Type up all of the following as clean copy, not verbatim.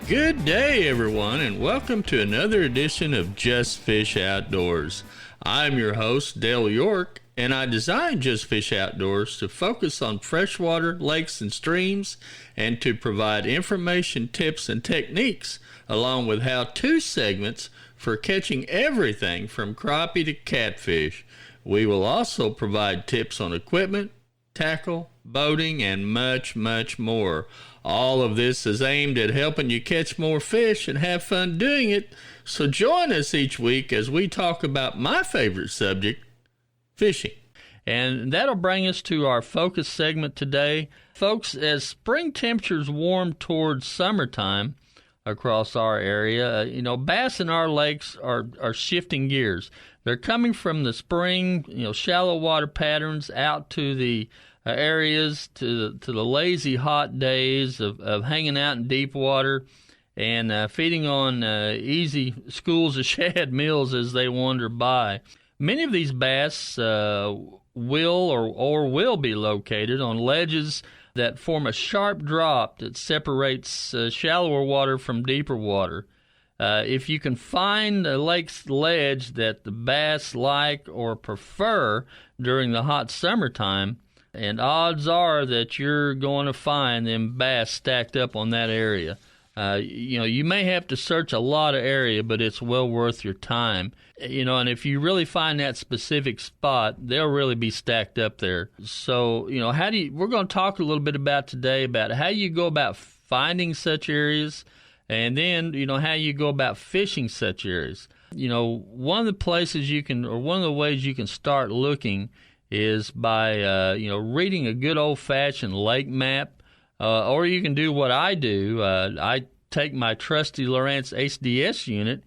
Good day, everyone, and welcome to another edition of Just Fish Outdoors. I'm your host, Dale York, and I designed Just Fish Outdoors to focus on freshwater lakes and streams and to provide information, tips, and techniques, along with how-to segments for catching everything from crappie to catfish. We will also provide tips on equipment, tackle, boating, and much, much more. All of this is aimed at helping you catch more fish and have fun doing it. So join us each week as we talk about my favorite subject, fishing. And that'll bring us to our focus segment today. Folks, as spring temperatures warm towards summertime across our area, bass in our lakes are shifting gears. They're coming from the spring, shallow water patterns out to the areas, to the lazy hot days of hanging out in deep water and feeding on easy schools of shad meals as they wander by. Many of these bass will will be located on ledges that form a sharp drop that separates shallower water from deeper water. If you can find a lake's ledge that the bass like or prefer during the hot summertime, and odds are that you're going to find them bass stacked up on that area. You may have to search a lot of area, but it's well worth your time. And if you really find that specific spot, they'll really be stacked up there. So, we're going to talk a little bit about today about how you go about finding such areas, and then, how you go about fishing such areas. One of the ways you can start looking is by, reading a good old-fashioned lake map, or you can do what I do. I take my trusty Lowrance HDS unit.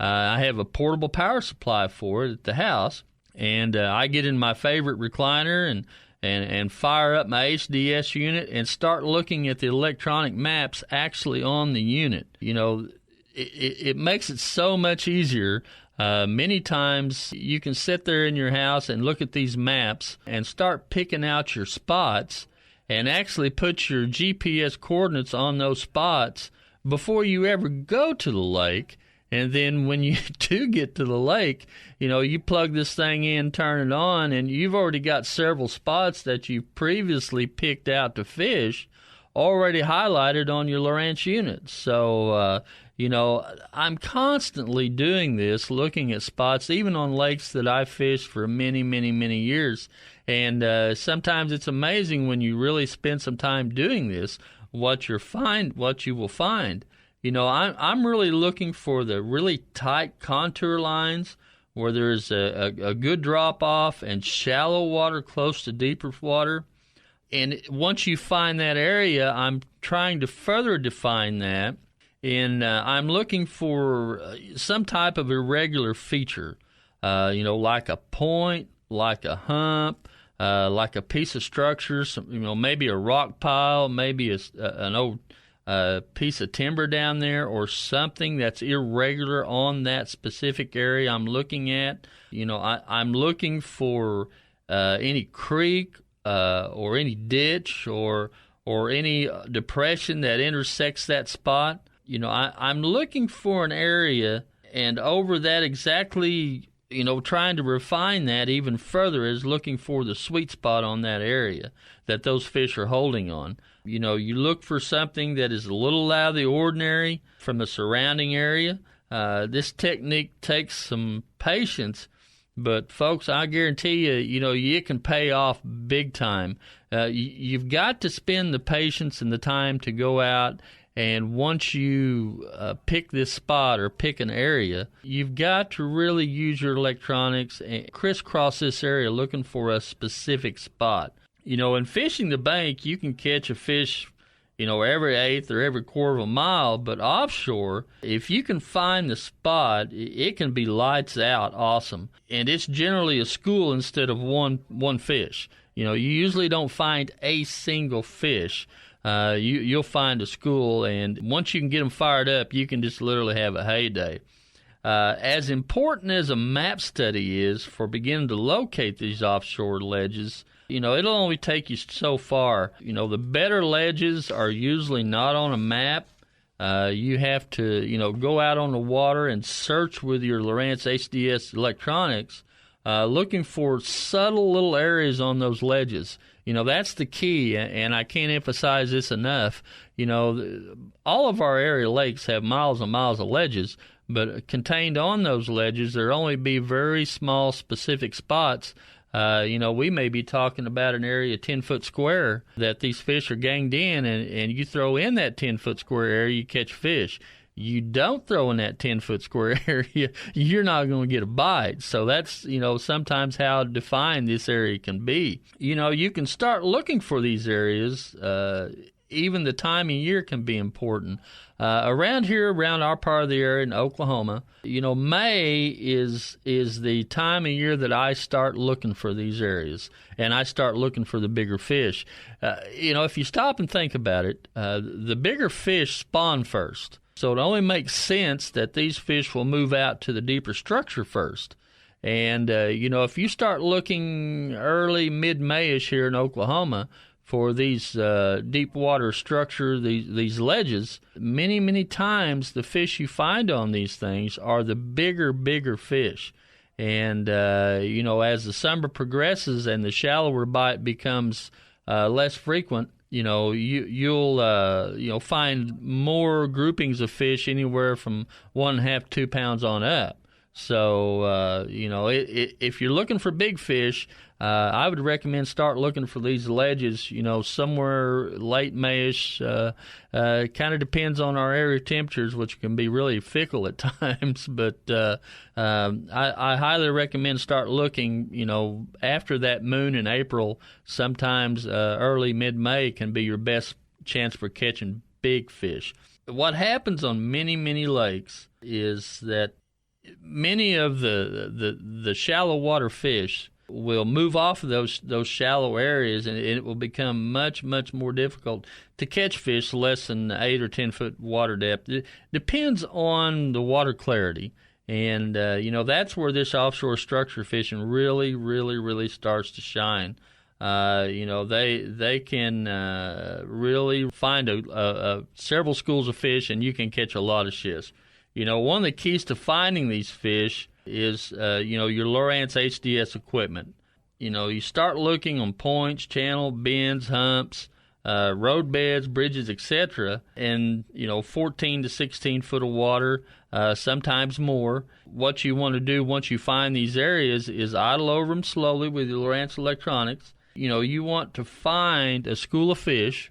I have a portable power supply for it at the house, and I get in my favorite recliner and fire up my HDS unit and start looking at the electronic maps actually on the unit. It makes it so much easier. Many times you can sit there in your house and look at these maps and start picking out your spots and actually put your GPS coordinates on those spots before you ever go to the lake. And then when you do get to the lake, you plug this thing in, turn it on, and you've already got several spots that you previously picked out to fish already highlighted on your Lowrance unit. So, I'm constantly doing this, looking at spots, even on lakes that I've fished for many, many, many years. And sometimes it's amazing when you really spend some time doing this, what you will find. I'm really looking for the really tight contour lines where there's a good drop-off and shallow water close to deeper water. And once you find that area, I'm trying to further define that. And I'm looking for some type of irregular feature, like a point, like a hump, like a piece of structure, maybe a rock pile, maybe an old piece of timber down there, or something that's irregular on that specific area I'm looking at. I'm looking for any creek or any ditch or any depression that intersects that spot. I'm looking for an area, and over that exactly, trying to refine that even further is looking for the sweet spot on that area that those fish are holding on. You look for something that is a little out of the ordinary from the surrounding area. This technique takes some patience, but folks, I guarantee you, it can pay off big time. You've got to spend the patience and the time to go out. And once you pick this spot or pick an area, you've got to really use your electronics and crisscross this area looking for a specific spot. In fishing the bank, you can catch a fish, every eighth or every quarter of a mile. But offshore, if you can find the spot, it can be lights out awesome. And it's generally a school instead of one fish. You usually don't find a single fish. You'll find a school, and once you can get them fired up, you can just literally have a heyday. As important as a map study is for beginning to locate these offshore ledges, it'll only take you so far. The better ledges are usually not on a map. You have to, go out on the water and search with your Lowrance HDS electronics, looking for subtle little areas on those ledges. That's the key, and I can't emphasize this enough. All of our area lakes have miles and miles of ledges, but contained on those ledges, there only be very small specific spots. We may be talking about an area 10-foot square that these fish are ganged in, and you throw in that 10-foot square area, you catch fish. You don't throw in that 10-foot square area, you're not going to get a bite. So that's, sometimes how defined this area can be. You can start looking for these areas. Even the time of year can be important. Around our part of the area in Oklahoma, May is the time of year that I start looking for these areas, and I start looking for the bigger fish. If you stop and think about it, the bigger fish spawn first. So it only makes sense that these fish will move out to the deeper structure first. And, if you start looking early, mid-May-ish here in Oklahoma for these deep water structure, these ledges, many, many times the fish you find on these things are the bigger fish. And, as the summer progresses and the shallower bite becomes less frequent, you'll find more groupings of fish anywhere from 1.5 to 2 pounds on up. So, if you're looking for big fish, I would recommend start looking for these ledges, somewhere late Mayish. Kind of depends on our area temperatures, which can be really fickle at times. But I highly recommend start looking, after that moon in April. Sometimes early, mid-May can be your best chance for catching big fish. What happens on many, many lakes is that many of the shallow water fish will move off of those shallow areas, and it will become much, much more difficult to catch fish less than 8 or 10 foot water depth. It depends on the water clarity, and that's where this offshore structure fishing really, really, really starts to shine. They can really find several schools of fish, and you can catch a lot of schist. One of the keys to finding these fish is, your Lowrance HDS equipment. You start looking on points, channel, bends, humps, road beds, bridges, etc., and, 14 to 16 foot of water, sometimes more. What you want to do once you find these areas is idle over them slowly with your Lowrance electronics. You want to find a school of fish,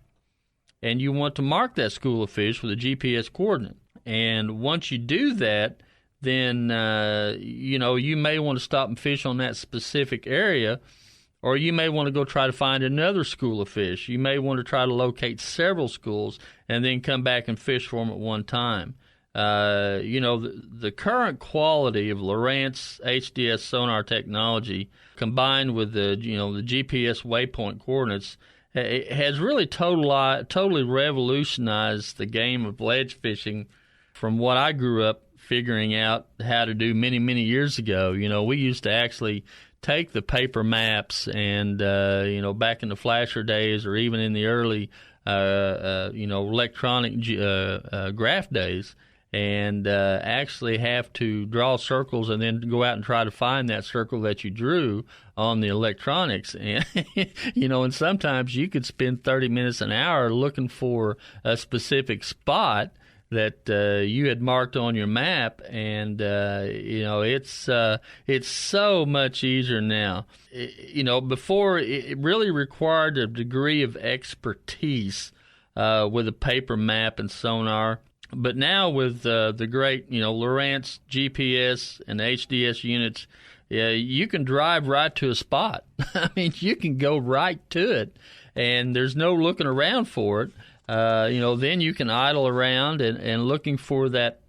and you want to mark that school of fish with a GPS coordinate. And once you do that, then, you may want to stop and fish on that specific area, or you may want to go try to find another school of fish. You may want to try to locate several schools and then come back and fish for them at one time. The current quality of Lowrance HDS sonar technology combined with the GPS waypoint coordinates has really totally revolutionized the game of ledge fishing from what I grew up figuring out how to do many, many years ago. We used to actually take the paper maps and, back in the flasher days or even in the early, electronic graph days, and actually have to draw circles and then go out and try to find that circle that you drew on the electronics. And, and sometimes you could spend 30 minutes, an hour looking for a specific spot that you had marked on your map, and it's so much easier now. Before it really required a degree of expertise with a paper map and sonar, but now with the great Lowrance GPS and HDS units, you can drive right to a spot. I mean, you can go right to it, and there's no looking around for it. Then you can idle around and looking for that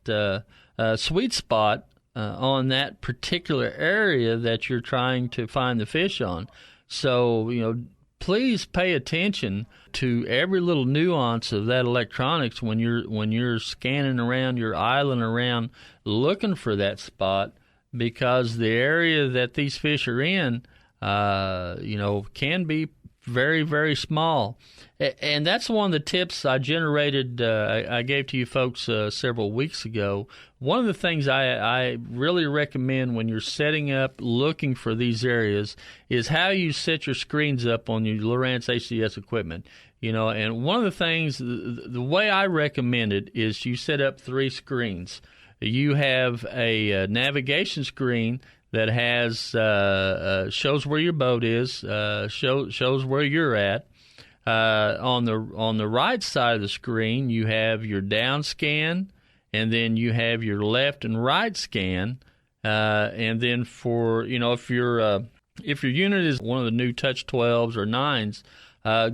sweet spot on that particular area that you're trying to find the fish on. So, please pay attention to every little nuance of that electronics when you're scanning around, you're idling around looking for that spot, because the area that these fish are in, can be very, very small. And that's one of the tips I generated, I gave to you folks several weeks ago. One of the things I really recommend when you're setting up, looking for these areas, is how you set your screens up on your Lowrance HDS equipment. And one of the things, the way I recommend it is you set up 3 screens. You have a navigation screen that has shows where your boat is, shows where you're at. On the right side of the screen, you have your down scan, and then you have your left and right scan. And then for if your unit is one of the new Touch 12s or 9s,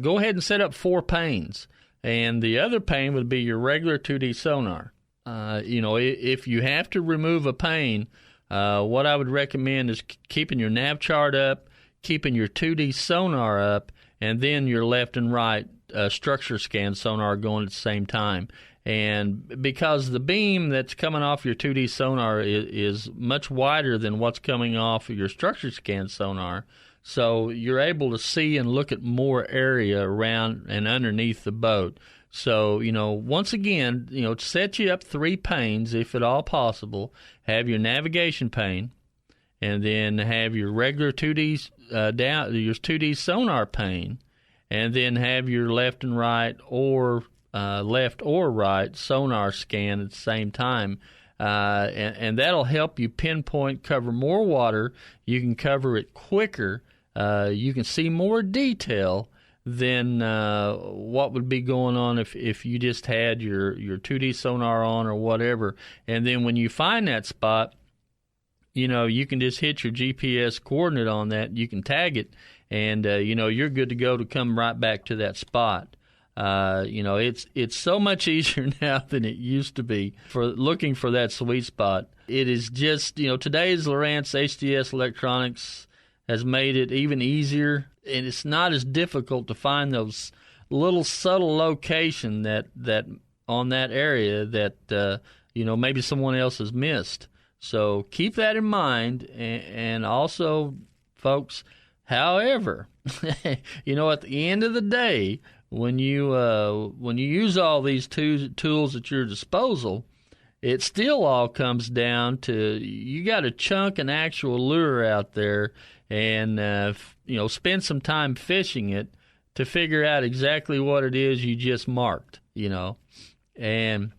go ahead and set up 4 panes, and the other pane would be your regular 2D sonar. If you have to remove a pane, what I would recommend is keeping your nav chart up, keeping your 2D sonar up, and then your left and right structure scan sonar going at the same time. And because the beam that's coming off your 2D sonar is much wider than what's coming off of your structure scan sonar, so you're able to see and look at more area around and underneath the boat. So, once again, set you up 3 panes if at all possible. Have your navigation pane, and then have your regular 2D your 2D sonar pane, and then have your left and right or left or right sonar scan at the same time. And that'll help you pinpoint, cover more water. You can cover it quicker. You can see more detail than what would be going on if you just had your 2D sonar on or whatever. And then when you find that spot, you can just hit your GPS coordinate on that. You can tag it, and you're good to go to come right back to that spot. It's so much easier now than it used to be for looking for that sweet spot. It is just, today's Lowrance HDS electronics has made it even easier, and it's not as difficult to find those little subtle location that on that area that maybe someone else has missed. So keep that in mind, and also, folks, however, at the end of the day, when you use all these tools at your disposal, it still all comes down to you got to chunk an actual lure out there and spend some time fishing it to figure out exactly what it is you just marked, and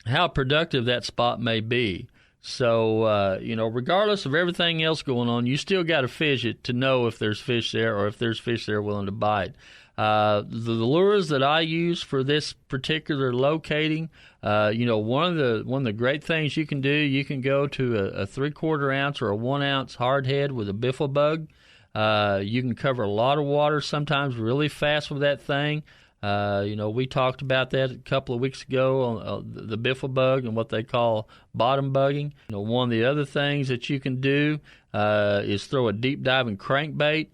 how productive that spot may be. So, regardless of everything else going on, you still got to fish it to know if there's fish there or if there's fish there willing to bite. The lures that I use for this particular locating, one of the great things you can do, you can go to a 3/4 ounce or a 1 ounce hard head with a biffle bug. You can cover a lot of water, sometimes really fast with that thing. We talked about that a couple of weeks ago on the biffle bug and what they call bottom bugging. One of the other things that you can do is throw a deep diving crankbait.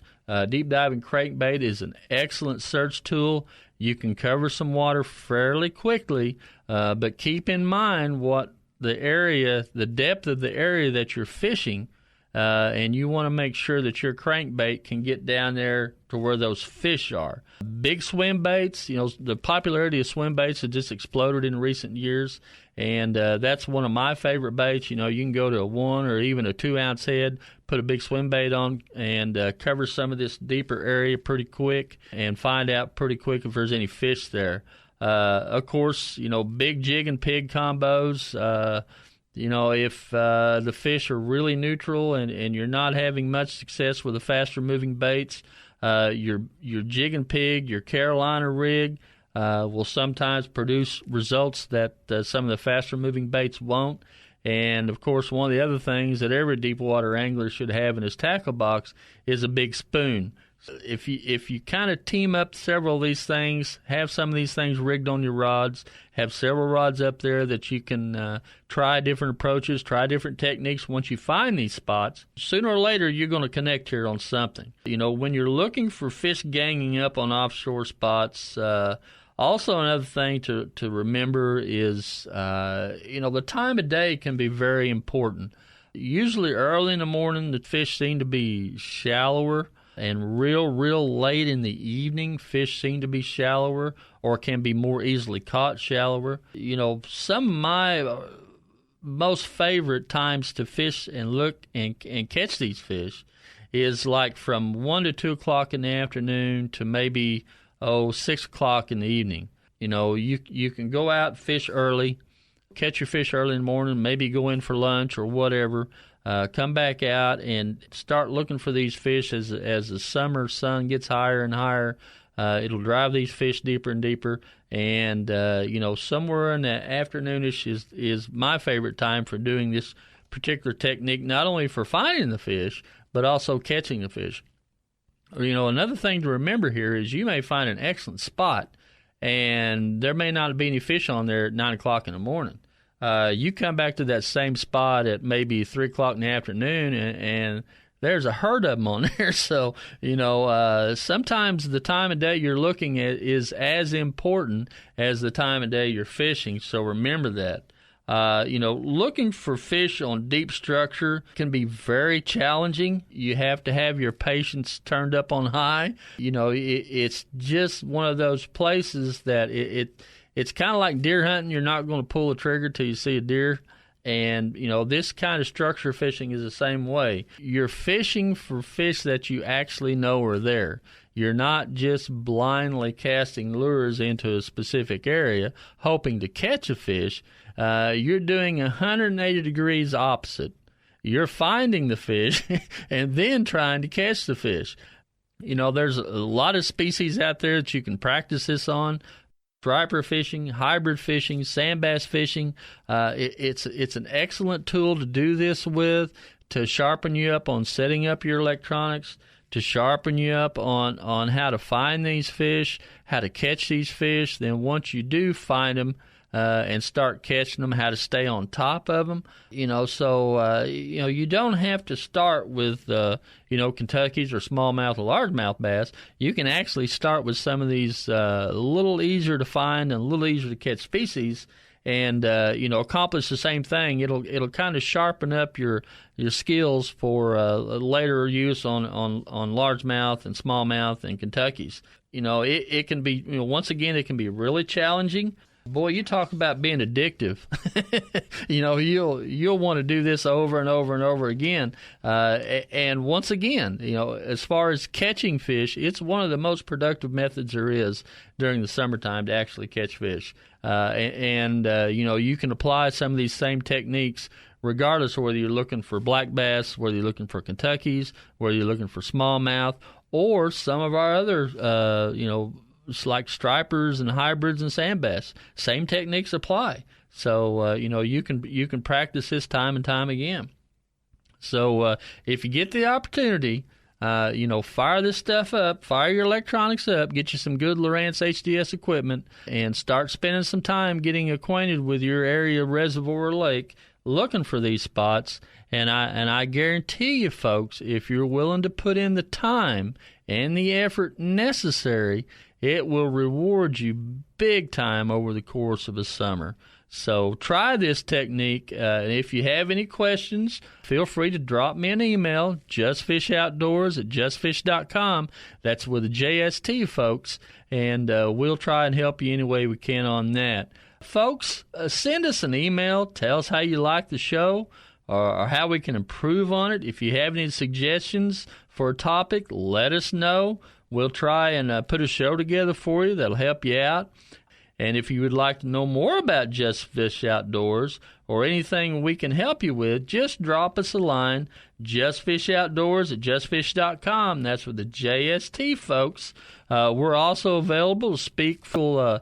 Deep diving crankbait is an excellent search tool. You can cover some water fairly quickly, but keep in mind the depth of the area that you're fishing, and you want to make sure that your crankbait can get down there to where those fish are. Big swim baits, the popularity of swim baits has just exploded in recent years, and that's one of my favorite baits. You can go to a 1 or even a 2 ounce head, put a big swim bait on, and cover some of this deeper area pretty quick and find out pretty quick if there's any fish there. Of course, big jig and pig combos. If the fish are really neutral and you're not having much success with the faster moving baits, your jig and pig, your Carolina rig will sometimes produce results that some of the faster moving baits won't. And of course, one of the other things that every deep water angler should have in his tackle box is a big spoon. If you kind of team up several of these things, have some of these things rigged on your rods, have several rods up there that you can try different approaches, try different techniques. Once you find these spots, sooner or later you're going to connect here on something. When you're looking for fish ganging up on offshore spots, also another thing to remember is, the time of day can be very important. Usually early in the morning, the fish seem to be shallower. and real late in the evening, fish seem to be shallower or can be more easily caught shallower. You know, some of my most favorite times to fish and look and catch these fish is like from 1 to 2 o'clock in the afternoon to maybe 6 o'clock in the evening. You know, you can go out and fish early, catch your fish early in the morning, maybe go in for lunch or whatever, come back out and start looking for these fish as the summer sun gets higher and higher. It'll drive these fish deeper and deeper, and you know, somewhere in the afternoonish is my favorite time for doing this particular technique, not only for finding the fish, but also catching the fish. You know, another thing to remember here is you may find an excellent spot, and there may not be any fish on there at 9 o'clock in the morning. You come back to that same spot at maybe 3 o'clock in the afternoon, and there's a herd of them on there. So, you know, sometimes the time of day you're looking at is as important as the time of day you're fishing. So remember that. You know, looking for fish on deep structure can be very challenging. You have to have your patience turned up on high. You know, it's just one of those places that it's kind of like deer hunting. You're not going to pull the trigger till you see a deer. And, you know, this kind of structure fishing is the same way. You're fishing for fish that you actually know are there. You're not just blindly casting lures into a specific area hoping to catch a fish. You're doing 180 degrees opposite. You're finding the fish and then trying to catch the fish. You know, there's a lot of species out there that you can practice this on. Striper fishing, hybrid fishing, sand bass fishing. It's an excellent tool to do this with, to sharpen you up on setting up your electronics, to sharpen you up on how to find these fish, how to catch these fish. Then once you do find them and start catching them, how to stay on top of them. You know, so you know, you don't have to start with you know, Kentuckies or smallmouth or largemouth bass. You can actually start with some of these a little easier to find and a little easier to catch species, and you know, accomplish the same thing. It'll kind of sharpen up your skills for later use on largemouth and smallmouth and Kentuckies. You know, it can be, you know, once again, it can be really challenging. Boy, you talk about being addictive. You know, you'll want to do this over and over and over again. And once again, you know, as far as catching fish, it's one of the most productive methods there is during the summertime to actually catch fish. And you know, you can apply some of these same techniques regardless of whether you're looking for black bass, whether you're looking for Kentuckies, whether you're looking for smallmouth, or some of our other, you know, like stripers and hybrids and sand bass. Same techniques apply. So you know, you can practice this time and time again. So if you get the opportunity, you know, fire this stuff up, fire your electronics up, get you some good Lowrance HDS equipment, and start spending some time getting acquainted with your area reservoir or lake, looking for these spots. And I guarantee you, folks, if you're willing to put in the time and the effort necessary, it will reward you big time over the course of a summer. So try this technique. And if you have any questions, feel free to drop me an email, justfishoutdoors@justfish.com. That's with a JST, folks. And we'll try and help you any way we can on that. Folks, send us an email. Tell us how you like the show or how we can improve on it. If you have any suggestions for a topic, let us know. We'll try and put a show together for you that'll help you out. And if you would like to know more about Just Fish Outdoors or anything we can help you with, just drop us a line, justfishoutdoors@justfish.com. That's with the JST, folks. We're also available to speak for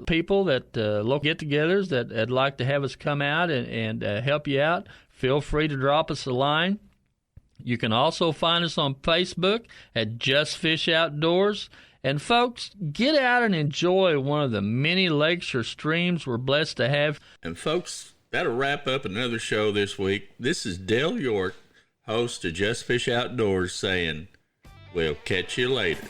people that local get-togethers that'd like to have us come out and help you out. Feel free to drop us a line. You can also find us on Facebook at Just Fish Outdoors. And folks, get out and enjoy one of the many lakes or streams we're blessed to have. And folks, that'll wrap up another show this week. This is Dale York, host of Just Fish Outdoors, saying, we'll catch you later.